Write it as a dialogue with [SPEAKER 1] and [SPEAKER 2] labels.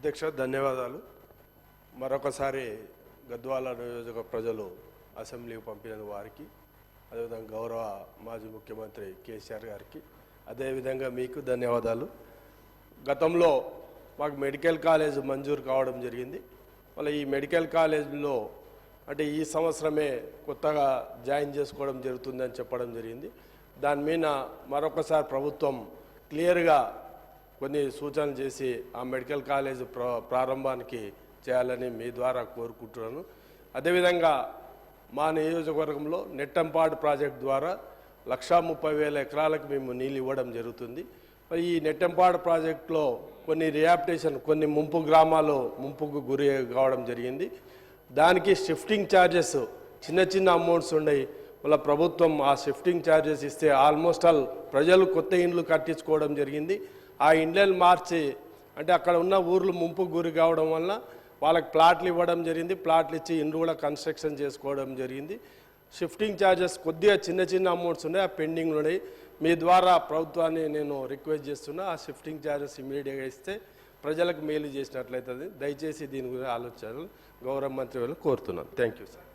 [SPEAKER 1] అధ్యక్ష ధన్యవాదాలు. మరొకసారి గద్వాల నియోజక ప్రజలు అసెంబ్లీకి పంపిన వారికి, అదేవిధంగా గౌరవ మాజీ ముఖ్యమంత్రి కేసీఆర్ గారికి, అదేవిధంగా మీకు ధన్యవాదాలు. గతంలో మాకు మెడికల్ కాలేజ్ మంజూరు కావడం జరిగింది. మళ్ళీ ఈ మెడికల్ కాలేజీలో అంటే ఈ సంవత్సరమే కొత్తగా జాయిన్ చేసుకోవడం జరుగుతుందని చెప్పడం జరిగింది. దాని మీద మరొకసారి ప్రభుత్వం క్లియర్గా కొన్ని సూచనలు చేసి ఆ మెడికల్ కాలేజ్ ప్రారంభానికి చేయాలని మీ ద్వారా కోరుకుంటున్నాను. అదేవిధంగా మా నియోజకవర్గంలో నెట్టంపాడు ప్రాజెక్ట్ ద్వారా 1,30,000 ఎకరాలకు మేము నీళ్ళు ఇవ్వడం జరుగుతుంది. మరి ఈ నెట్టంపాడు ప్రాజెక్టులో కొన్ని రిహాబిటేషన్, కొన్ని ముంపు గ్రామాలు ముంపుకు గురి కావడం జరిగింది. దానికి షిఫ్టింగ్ ఛార్జెస్ చిన్న చిన్న అమౌంట్స్ ఉన్నాయి. మళ్ళీ ప్రభుత్వం ఆ షిఫ్టింగ్ ఛార్జెస్ ఇస్తే ఆల్మోస్ట్ ఆల్ ప్రజలు కొత్త ఇండ్లు కట్టించుకోవడం జరిగింది. ఆ ఇండ్లను మార్చి అంటే అక్కడ ఉన్న ఊర్లు ముంపుకు గురి కావడం వల్ల వాళ్ళకి ప్లాట్లు ఇవ్వడం జరిగింది. ప్లాట్లు ఇచ్చి ఇండ్లు కూడా కన్స్ట్రక్షన్ చేసుకోవడం జరిగింది. షిఫ్టింగ్ ఛార్జెస్ కొద్దిగా చిన్న చిన్న అమౌంట్స్ ఉన్నాయి, ఆ పెండింగ్లు ఉన్నాయి. మీ ద్వారా ప్రభుత్వాన్ని నేను రిక్వెస్ట్ చేస్తున్నా, ఆ షిఫ్టింగ్ ఛార్జెస్ ఇమీడియట్గా ఇస్తే ప్రజలకు మేలు చేసినట్లయితుంది. దయచేసి దీని గురించి ఆలోచించాలని గౌరవ మంత్రి వాళ్ళు కోరుతున్నాను. Thank you sir.